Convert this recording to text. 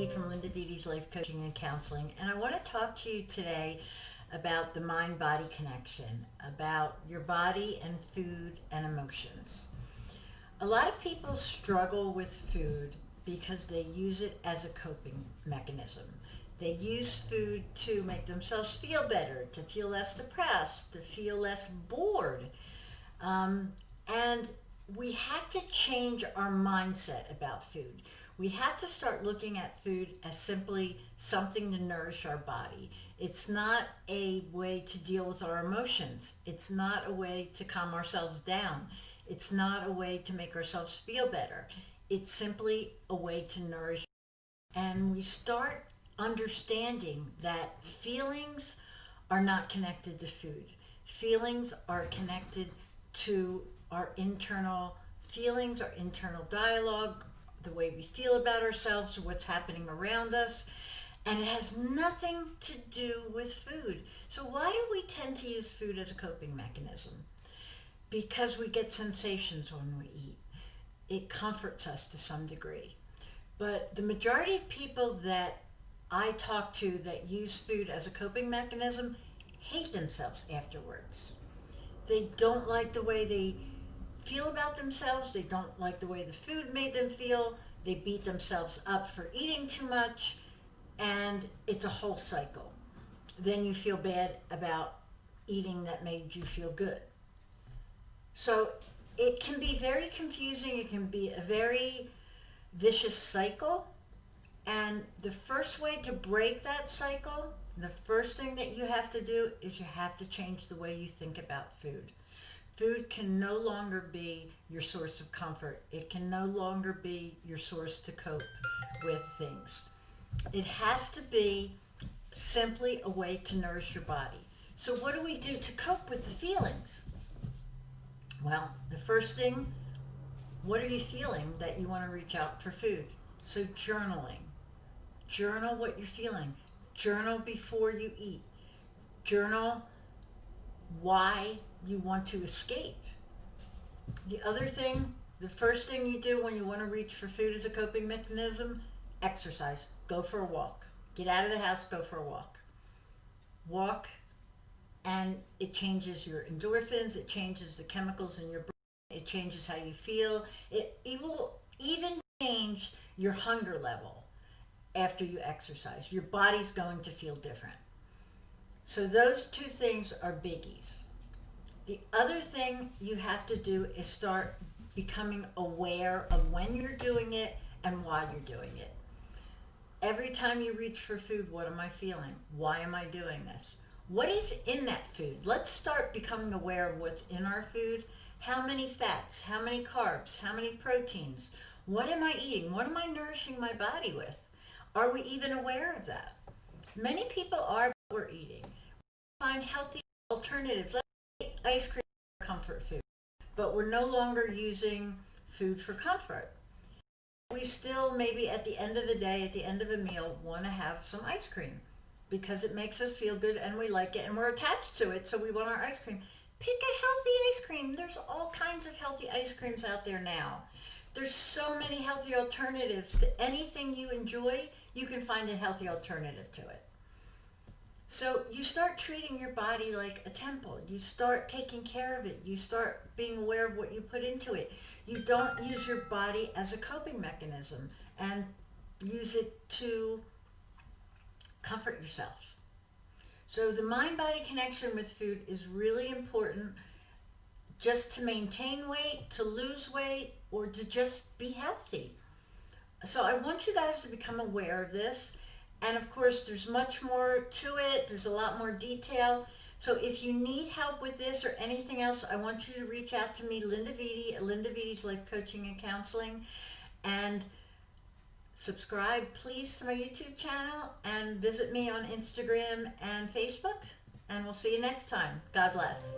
from Linda Beatty's Life Coaching and Counseling, and I want to talk to you today about the mind-body connection, about your body and food and emotions. A lot of people struggle with food because they use it as a coping mechanism. They use food to make themselves feel better, to feel less depressed, to feel less bored. And we have to change our mindset about food. We have to start looking at food as simply something to nourish our body. It's not a way to deal with our emotions. It's not a way to calm ourselves down. It's not a way to make ourselves feel better. It's simply a way to nourish. And we start understanding that feelings are not connected to food. Feelings are connected to our internal feelings, our internal dialogue, the way we feel about ourselves, what's happening around us, and it has nothing to do with food. So why do we tend to use food as a coping mechanism? Because we get sensations when we eat. It comforts us to some degree. But the majority of people that I talk to that use food as a coping mechanism hate themselves afterwards. They don't like the way they feel about themselves. They don't like the way the food made them feel. They beat themselves up for eating too much, and it's a whole cycle. Then you feel bad about eating that made you feel good. So it can be very confusing. It can be a very vicious cycle. And the first way to break that cycle, the first thing that you have to do is you have to change the way you think about food. Food can no longer be your source of comfort. It can no longer be your source to cope with things. It has to be simply a way to nourish your body. So what do we do to cope with the feelings? Well, the first thing, what are you feeling that you want to reach out for food? So journaling. Journal what you're feeling. Journal before you eat. Journal why you want to escape. The other thing, the first thing you do when you want to reach for food as a coping mechanism, exercise. Go for a walk. Get out of the house, go for a walk. Walk, and it changes your endorphins, it changes the chemicals in your brain, it changes how you feel. It will even change your hunger level after you exercise. Your body's going to feel different. So those two things are biggies. The other thing you have to do is start becoming aware of when you're doing it and why you're doing it. Every time you reach for food, what am I feeling? Why am I doing this? What is in that food? Let's start becoming aware of what's in our food. How many fats? How many carbs? How many proteins? What am I eating? What am I nourishing my body with? Are we even aware of that? Many people are, but we're eating. Find healthy alternatives. Let's eat ice cream for comfort food, but we're no longer using food for comfort. We still, maybe at the end of the day, at the end of a meal, want to have some ice cream because it makes us feel good and we like it and we're attached to it, so we want our ice cream. Pick a healthy ice cream. There's all kinds of healthy ice creams out there now. There's so many healthy alternatives to anything you enjoy. You can find a healthy alternative to it. So you start treating your body like a temple. You start taking care of it. You start being aware of what you put into it. You don't use your body as a coping mechanism and use it to comfort yourself. So the mind-body connection with food is really important just to maintain weight, to lose weight, or to just be healthy. So I want you guys to become aware of this. And of course, there's much more to it. There's a lot more detail. So if you need help with this or anything else, I want you to reach out to me, Linda Beatty, at Linda Beatty's Life Coaching and Counseling. And subscribe, please, to my YouTube channel. And visit me on Instagram and Facebook. And we'll see you next time. God bless.